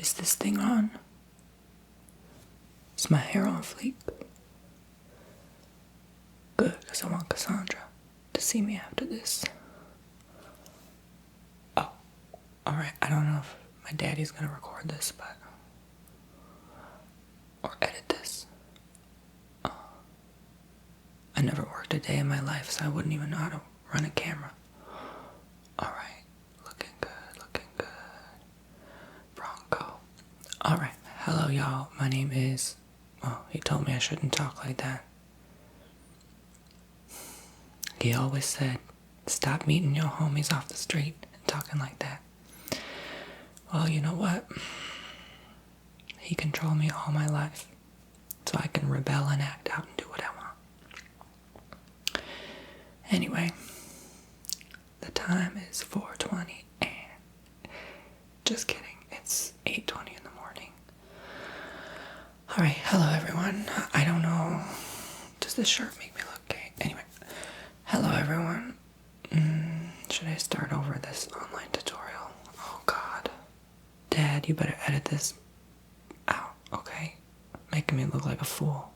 Is this thing on? Is my hair on fleek? Good, because I want Cassandra to see me after this. Oh, alright, I don't know if my daddy's gonna record this, but... or edit this. I never worked a day in my life, so I wouldn't even know how to run a camera. Alright, looking good. Bronco. Alright, hello y'all, my name is... well, he told me I shouldn't talk like that. He always said, stop meeting your homies off the street and talking like that. Well, you know what? He controlled me all my life, so I can rebel and act out and do what I want. Anyway, the time is 4:20 and just kidding, it's 8:20 in the morning. Alright, hello everyone. I don't know, does this shirt make me look gay? Anyway, hello everyone. Should I start over this online tutorial? Oh god. Dad, you better edit this out, okay? Making me look like a fool.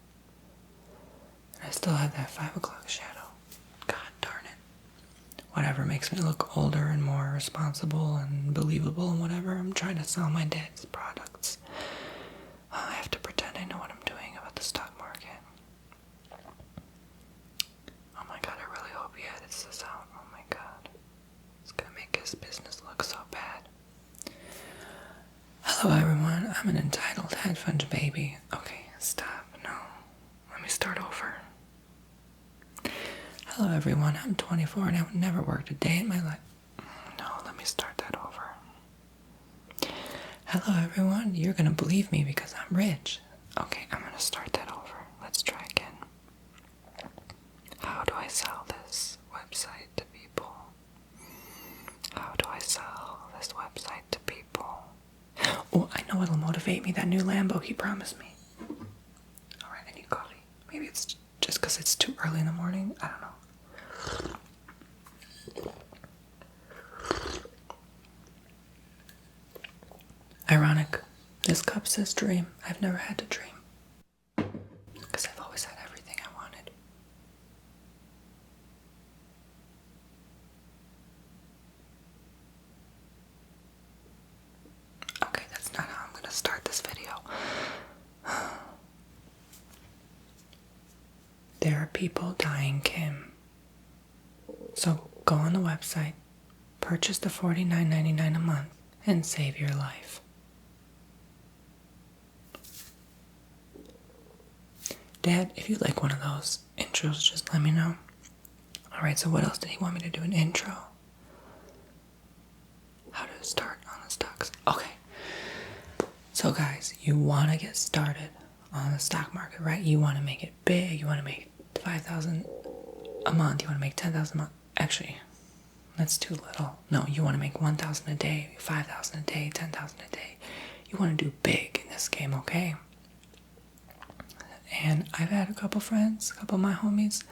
And I still have that 5 o'clock shadow. God darn it. Whatever makes me look older and more responsible and believable and whatever. I'm trying to sell my dad's products. I have to pretend I know what I'm doing about the stock market. Oh my god, I really hope he edits this out. Oh my god. It's gonna make his business look so bad. Hello everyone, I'm an entitled hedge fund baby. Okay, stop, no. Let me start over. Hello everyone, I'm 24 and I've never worked a day in my life. No, let me start that over. Hello everyone, you're gonna believe me because I'm rich. Okay, I'm gonna start that over. Let's try again. How do I sell this website to people? How do I sell this website to people? Oh, I know what'll motivate me, that new Lambo he promised me. Alright, I need coffee. Maybe it's just because it's too early in the morning. I don't know. Ironic. This cup says dream. I've never had to dream. Because I've always had everything I wanted. Okay, that's not how I'm going to start this video. There are people dying, Kim. So go on the website, purchase the $49.99 a month, and save your life. Dad, if you like one of those intros, just let me know. Alright, so what else did he want me to do? An intro? How to start on the stocks. Okay. So guys, you want to get started on the stock market, right? You want to make it big. You want to make $5,000 a month. You want to make $10,000 a month. Actually, that's too little. No, you want to make $1,000 a day, $5,000 a day, $10,000 a day. You want to do big in this game, okay? And I've had a couple friends, a couple of my homies,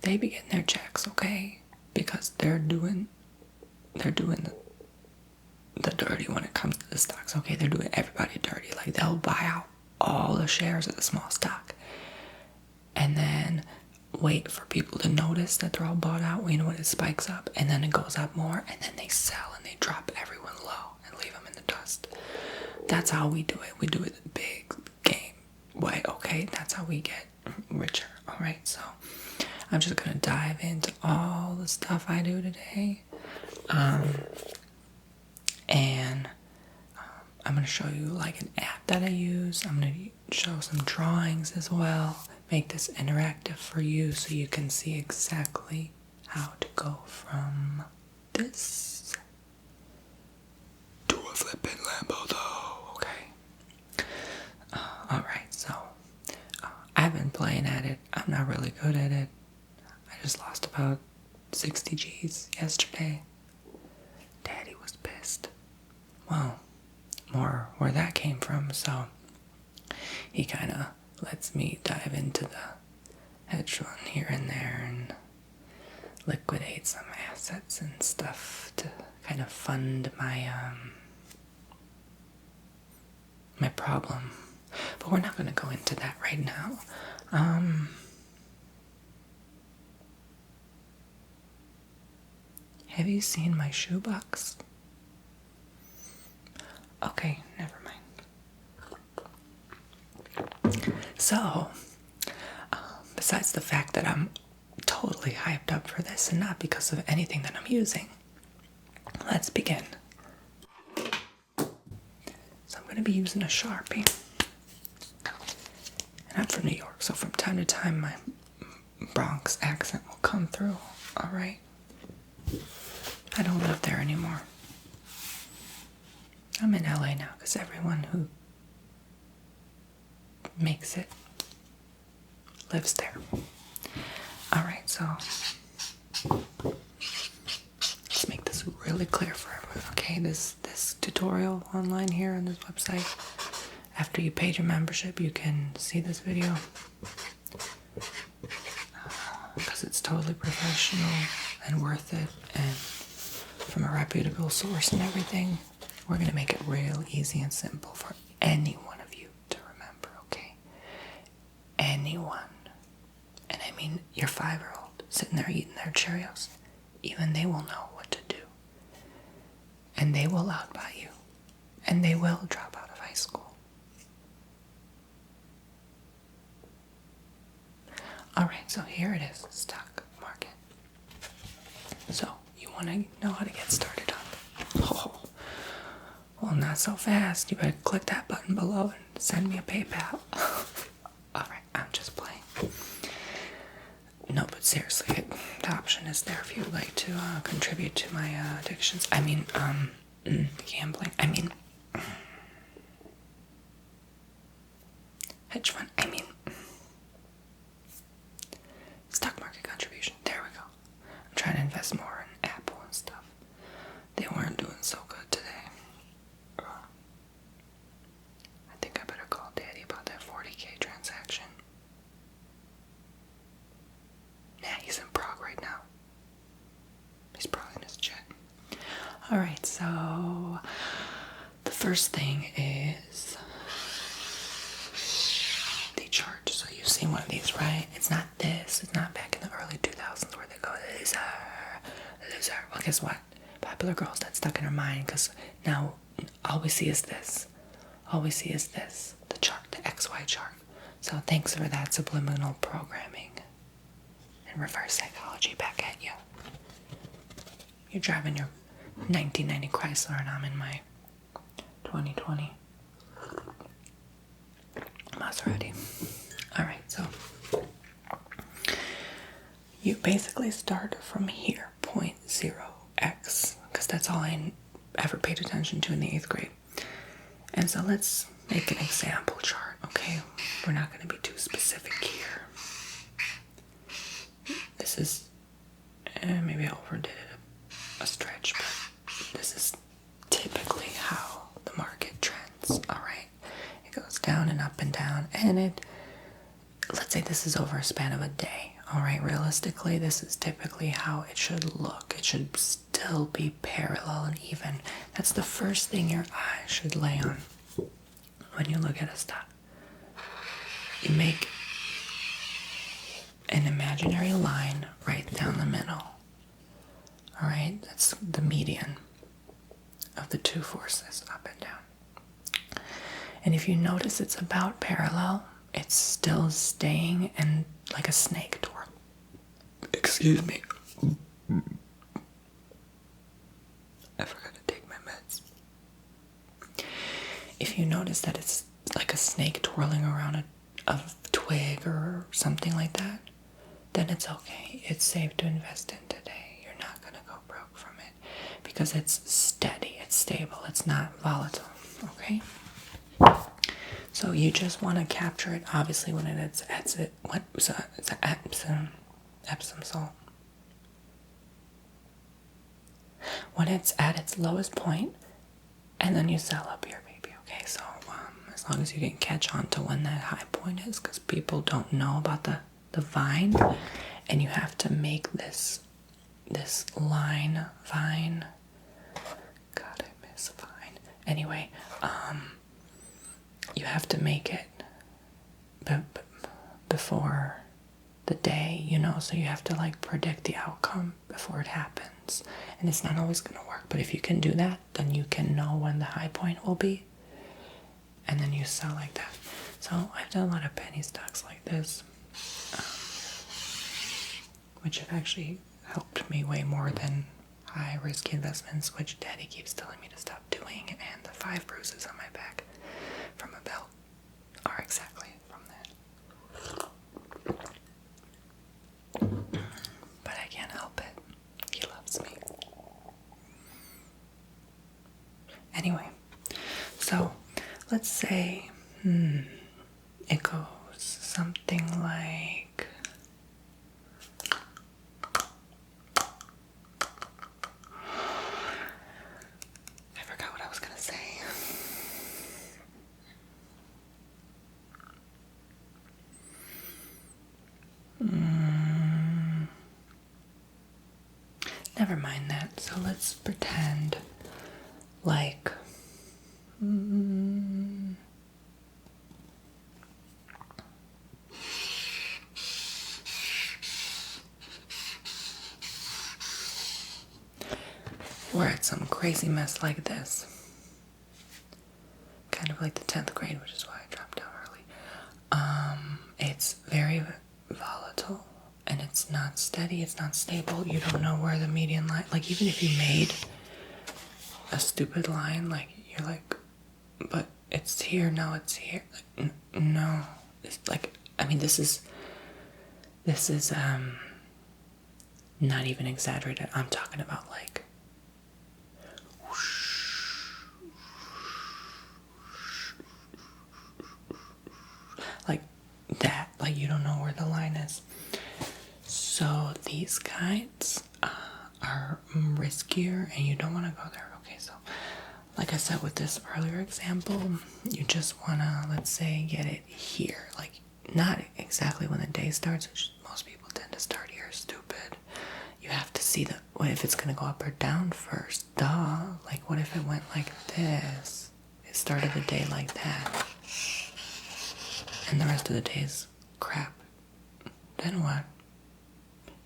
they be getting their checks, okay? Because they're doing the dirty when it comes to the stocks, okay? They're doing everybody dirty. Like, they'll buy out all the shares of the small stock and then wait for people to notice that they're all bought out, you know, when it spikes up, and then it goes up more, and then they sell and they drop everyone low and leave them in the dust. That's how we do it. We do it the big game way, okay? That's how we get richer, alright? So I'm just gonna dive into all the stuff I do today. I'm gonna show you like an app that I use. I'm gonna show some drawings as well. Make this interactive for you so you can see exactly how to go from this to a flippin' Lambo though, okay? Alright, so I've been playing at it. I'm not really good at it. I just lost about 60 G's yesterday. Daddy was pissed. Well, more where that came from, so he kind of lets me dive into the hedge fund here and there and liquidate some assets and stuff to kind of fund my my problem. But we're not going to go into that right now. Have you seen my shoebox? Okay, never mind. So, besides the fact that I'm totally hyped up for this and not because of anything that I'm using, let's begin. So I'm going to be using a Sharpie. And I'm from New York, so from time to time my Bronx accent will come through, alright? I don't live there anymore. I'm in LA now because everyone who makes it lives there. Alright, so let's make this really clear for everyone, okay? This tutorial online here on this website, after you paid your membership, you can see this video because it's totally professional and worth it and from a reputable source and everything. We're going to make it real easy and simple for any one of you to remember, okay? Anyone. And I mean your 5-year-old sitting there eating their Cheerios. Even they will know what to do. And they will outbuy you. And they will drop out of high school. Alright, so here it is, stock market. So, you want to know how to get started on it. Oh, well, not so fast. You better click that button below and send me a PayPal. Alright, I'm just playing. No, but seriously, the option is there if you'd like to contribute to my addictions. I mean, gambling. I mean, hedge fund. I mean, stock market contribution. There we go. I'm trying to invest more in Apple and stuff. They weren't doing so good today. I think I better call Daddy about that 40K transaction. Nah, he's in Prague right now. He's probably in his jet. Alright, so the first thing is the chart. So you've seen one of these, right? It's not this. It's not back in the early 2000s where they go, loser. Well, guess what? Popular Girls, that's stuck in her mind because now all we see is this. All we see is this. The chart, the XY chart. So thanks for that subliminal programming and reverse psychology back at you. You're driving your 1990 Chrysler and I'm in my 2020 Maserati. Alright, so you basically start from here, 0.0x, because that's all I ever paid attention to in the 8th grade. And so let's make an example chart, okay? We're not going to be too specific here. This is, maybe I overdid it a stretch, but this is typically how the market trends, alright? It goes down and up and down, and let's say this is over a span of a day, alright? Realistically, this is typically how it should look. It should still be parallel and even. That's the first thing your eye should lay on when you look at a stock. You make an imaginary line right down the middle. Alright, that's the median of the two forces, up and down. And if you notice it's about parallel, it's still staying in like a snake twirl. Excuse me. I forgot to take my meds. If you notice that it's like a snake twirling around a twig or something like that, then it's okay. It's safe to invest in today. You're not going to go broke from it because it's steady, it's stable, it's not volatile, okay? So you just want to capture it, obviously, when it's Epsom salt. When it's at its lowest point, and then you sell up your baby, okay? So as long as you can catch on to when that high point is, because people don't know about the vine, and you have to make this vine. God, I miss vine. Anyway, you have to make it before the day, you know, so you have to like predict the outcome before it happens. And it's not always going to work, but if you can do that, then you can know when the high point will be, and then you sell like that. So I've done a lot of penny stocks like this, which have actually helped me way more than high risk investments, which Daddy keeps telling me to stop doing, and the 5 bruises on my back from a belt are exactly from that. But I can't help it. He loves me. Anyway, so let's say it goes something like, I forgot what I was gonna say. Never mind that. So let's pretend like we're at some crazy mess like this. Kind of like the 10th grade, which is why I dropped out early. It's very volatile, and it's not steady, it's not stable. You don't know where the median line, like even if you made a stupid line, like you're like, but it's here, now it's here. Like, no. It's like, I mean, this is not even exaggerated. I'm talking about like that, like you don't know where the line is. So these kinds are riskier, and you don't want to go there. Okay, so like I said with this earlier example, you just want to, let's say, get it here, like not exactly when the day starts, which most people tend to start here. Stupid. You have to see what if it's going to go up or down first. Duh. Like what if it went like this? It started the day like that, and the rest of the day is crap. Then what?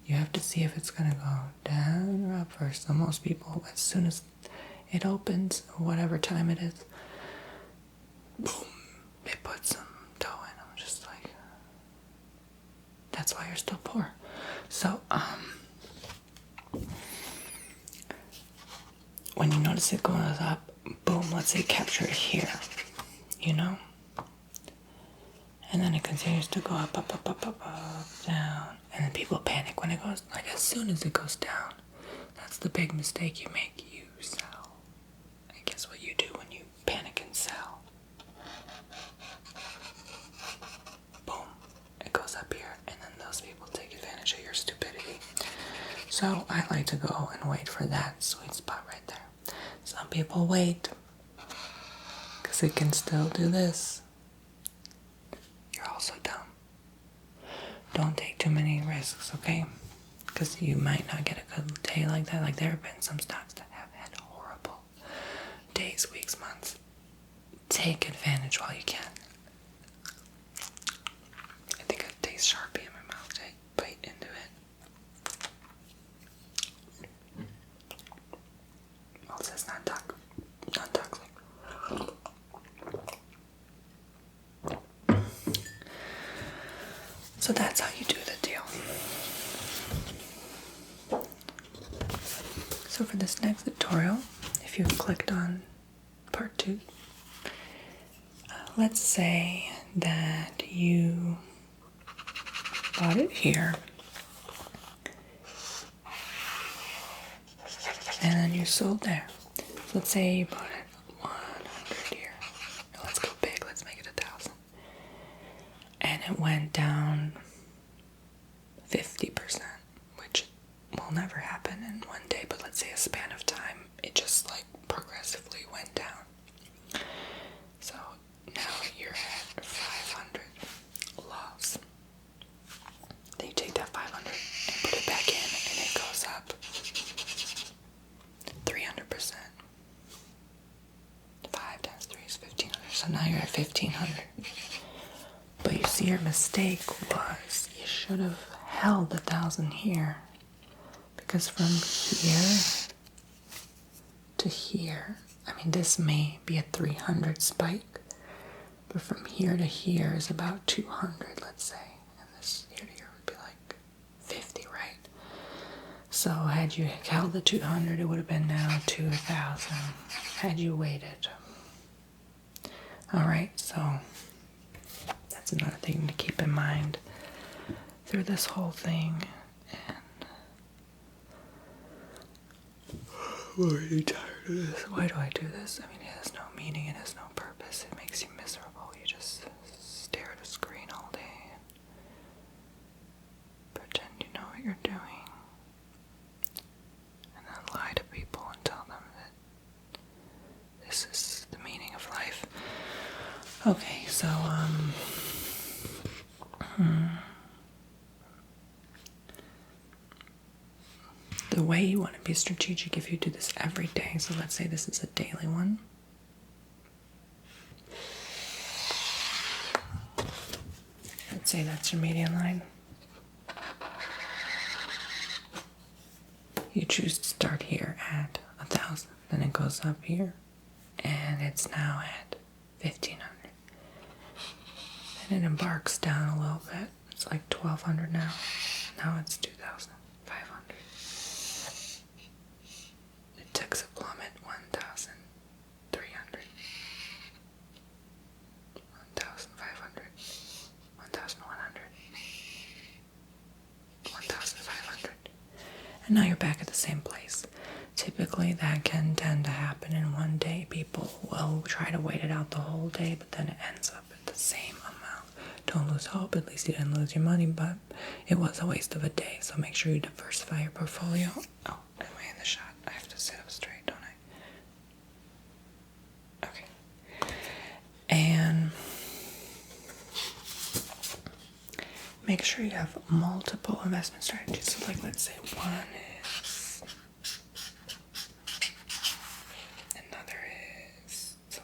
You have to see if it's gonna go down or up first. So most people, as soon as it opens, whatever time it is, boom, they put some dough in. I'm just like, that's why you're still poor. So, when you notice it going up, boom, let's say capture it here, you know? And then it continues to go up, down. And then people panic when it goes, like as soon as it goes down. That's the big mistake you make. You sell. And guess what you do when you panic and sell? Boom. It goes up here, and then those people take advantage of your stupidity. So I like to go and wait for that sweet spot right there. Some people wait, because it can still do this. You're also dumb. Don't take too many risks, okay? Because you might not get a good day like that. Like there have been some stocks that have had horrible days, weeks, months. Take advantage while you can. I think I taste Sharpie in my mouth. I bite into it. Well, it says non-toxic. So that's how you do the deal. So for this next tutorial, if you've clicked on part 2, let's say that you bought it here, and then you sold there. So let's say you bought it 100 here. Now let's go big, let's make it 1,000. And it went down 50%, which will never happen in one day, but let's say a span of time, it just like progressively went down. So now you're at 500 loss. Then you take that 500 and put it back in, and it goes up 300%. 5 times 3 is 1,500. So now you're at 1,500. But you see, your mistake was you should have held 1,000 here. Because from here to here, I mean, this may be a 300 spike, but from here to here is about 200, let's say. And this here to here would be like 50, right? So had you held the 200, it would have been now 2,000 had you waited. All right, so that's another thing to keep in mind through this whole thing. And I'm already tired of this. Why do I do this? I mean, it has no meaning, it has no purpose. It makes you miserable. You just stare at a screen all day and pretend you know what you're doing. And then lie to people and tell them that this is the meaning of life. Okay, so, the way you want to be strategic, if you do this every day, so let's say this is a daily one. Let's say that's your median line. You choose to start here at 1,000, then it goes up here, and it's now at 1,500. And it embarks down a little bit. It's like 1,200 now. Now it's 2,500. It takes a plummet, 1,300, 1,500, 1,100, 1,500. And now you're back at the same place. Typically that can tend to happen in one day. People will try to wait it out the whole day, but then it ends up at the same amount. Don't lose hope, at least you didn't lose your money, but it was a waste of a day, so make sure you diversify your portfolio. Oh, am I in the shot? I have to sit up straight, don't I? Okay. And make sure you have multiple investment strategies. So like, let's say one is, another is, so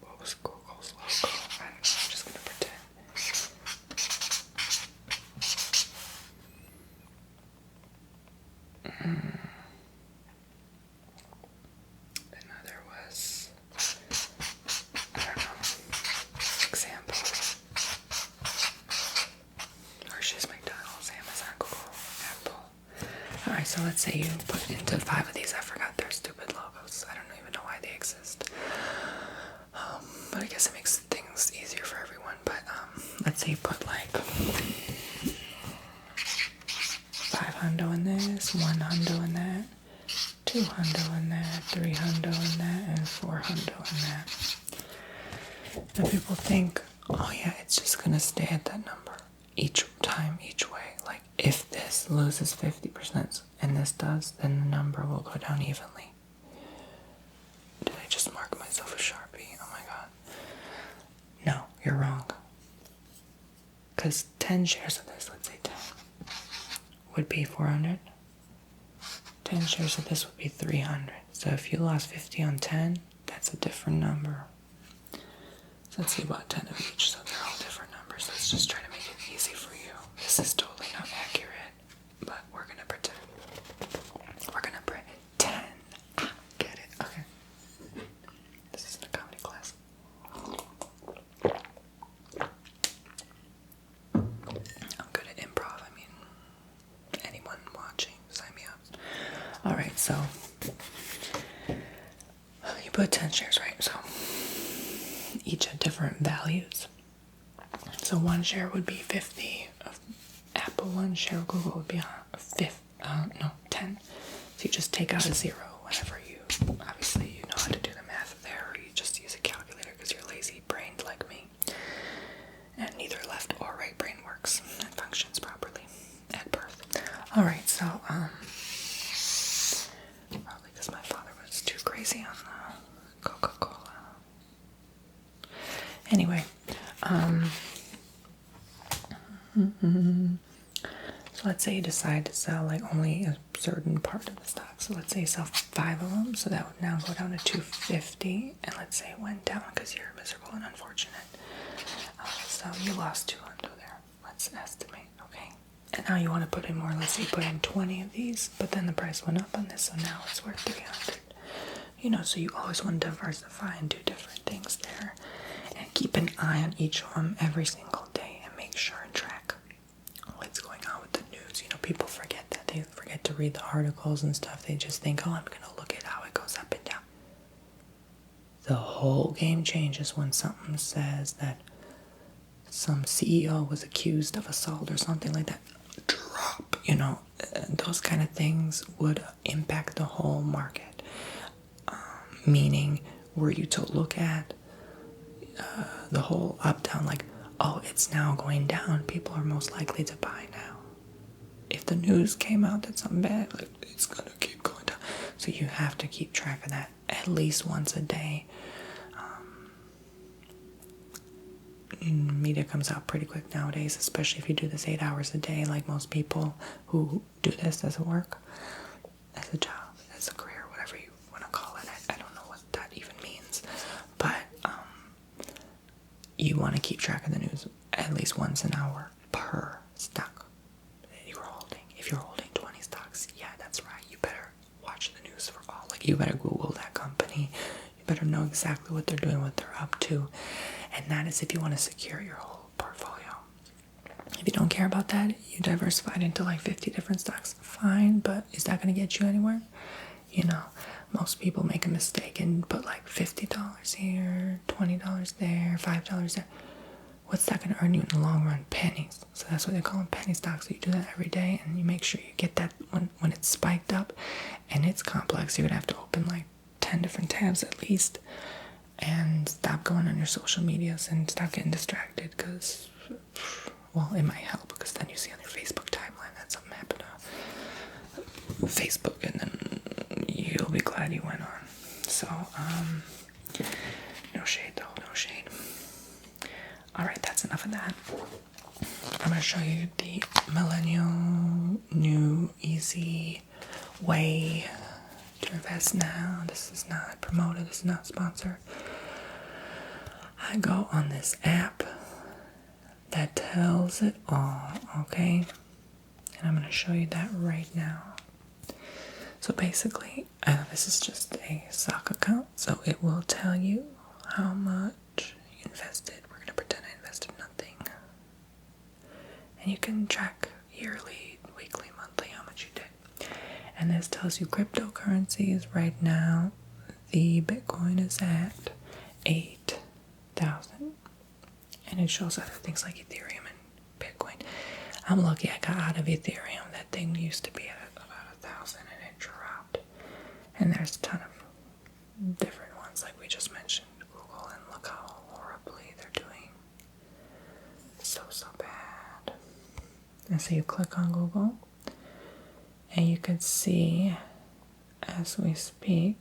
what was Google's logo? I don't know, I'm just gonna pretend. Another was, I don't know, example. Hershey's, McDonald's, Amazon, Google, Apple. Alright, so let's say you put into 5 of these. I forgot their stupid logos. I don't even know why they exist. But I guess it makes things easier for everyone. But let's say you put like 5 hundo in this, 1 hundo in that, 2 hundo in that, 3 hundo in that, and 4 hundo in that. And people think, oh yeah, it's just gonna stay at that number each time, each way. Like if this loses 50% and this does, then the number will go down evenly. Did I just mark myself a Sharpie? Oh my god. No, you're wrong. Because 10 shares of this, let's say 10, would be 400. 10 shares of this would be 300. So if you lost 50 on 10, that's a different number. So let's see about 10 of each, so they're all different numbers. Let's just try to make it easy for you. This is totally not accurate, but we're gonna pretend. We're gonna pretend. Get it? Okay. This isn't a comedy class. I'm good at improv. I mean, anyone watching, sign me up. Alright, so you put 10 shares, right? So each have different values. So 1 share would be 50 of Apple, 1 share of Google would be 10. So you just take out a 0 whenever you, obviously you know how to do the math there, or you just use a calculator because you're lazy-brained like me. And neither left or right brain works and functions properly at birth. Alright, so, probably because my father was too crazy on the Coca-Cola. Anyway, so let's let's say you decide to sell like only a certain part of the stock. So let's say you sell 5 of them, so that would now go down to 250. And let's say it went down because you're miserable and unfortunate. So you lost 200 there. Let's estimate, okay? And now you want to put in more. Let's say you put in 20 of these, but then the price went up on this, so now it's worth 300. You know, so you always want to diversify and do different things there. And keep an eye on each of them every single day and make sure and track what's going on with the news. You know, people forget that. They forget to read the articles and stuff. They just think, oh, I'm going to look at how it goes up and down. The whole game changes when something says that some CEO was accused of assault or something like that. Drop, you know, those kind of things would impact the whole market. Meaning, were you to look at the whole up-down, like, oh, it's now going down, people are most likely to buy now. If the news came out that something bad, like, it's gonna keep going down. So you have to keep track of that at least once a day. Media comes out pretty quick nowadays, especially if you do this 8 hours a day, like most people who do this as a work, as a job, as a career, whatever you want to call it. I don't know what that even means, but you want to keep track of the news at least once an hour per stock that you're holding. If you're holding 20 stocks, yeah, that's right. You better watch the news for all. Like, you better Google that company. You better know exactly what they're doing, what they're up to. And that is if you want to secure your whole portfolio. If you don't care about that, you diversified into like 50 different stocks, fine, but is that going to get you anywhere? You know, most people make a mistake and put like $50 here, $20 there, $5 there. What's that going to earn you in the long run? Pennies. So that's what they call them, penny stocks. So you do that every day, and you make sure you get that when it's spiked up, and it's complex. You're going to have to open like 10 different tabs at least, and stop going on your social medias and stop getting distracted, because, well, it might help, because then you see on your Facebook timeline that something happened to Facebook, and then you'll be glad you went on. So, no shade though, no shade. Alright, that's enough of that. I'm going to show you the millennial new easy way to invest now. This is not promoted, this is not sponsored. I go on this app that tells it all, okay? And I'm going to show you that right now. So basically, this is just a stock account, so it will tell you how much you invested. We're going to pretend I invested nothing. And you can track yearly, weekly, monthly how much you did. And this tells you cryptocurrencies. Right now, the Bitcoin is at 8,000. And it shows other things like Ethereum and Bitcoin. I'm lucky I got out of Ethereum. That thing used to be at about 1,000 and it dropped. And there's a ton of different ones like we just mentioned, Google, and look how horribly they're doing. So bad. And so you click on Google, and you can see, as we speak,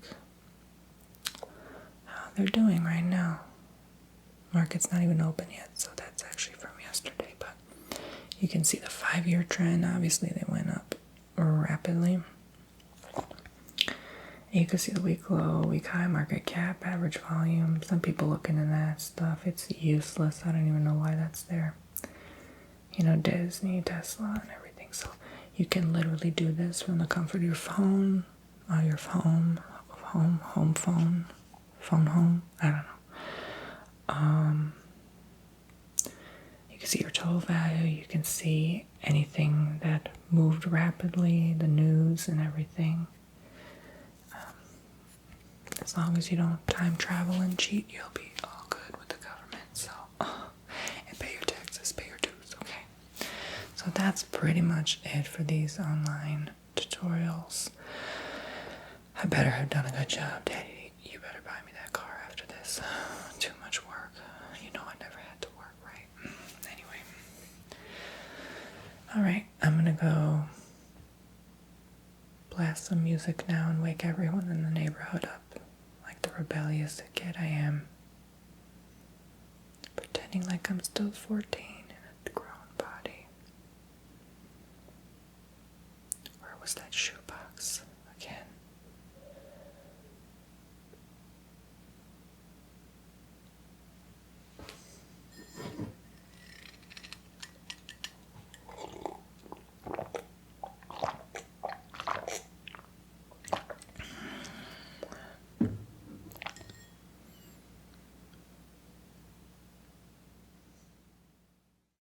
how they're doing right now. Market's not even open yet, so that's actually from yesterday, but you can see the 5-year trend. Obviously, they went up rapidly. You can see the week low, week high, market cap, average volume. Some people look into that stuff. It's useless. I don't even know why that's there. You know, Disney, Tesla, and everything. So you can literally do this from the comfort of your phone, or your home phone, I don't know. You can see your total value. You can see anything that moved rapidly, the news and everything. As long as you don't time travel and cheat, you'll be all good with the government. So, and pay your taxes, pay your dues, okay? So that's pretty much it for these online tutorials. I better have done a good job, Daddy. You better buy me that car after this. Too much work. You know I never had to work, right? Anyway. Alright, I'm gonna go blast some music now and wake everyone in the neighborhood up. Like the rebellious kid I am. Pretending like I'm still 14 in a grown body. was that shoebox again?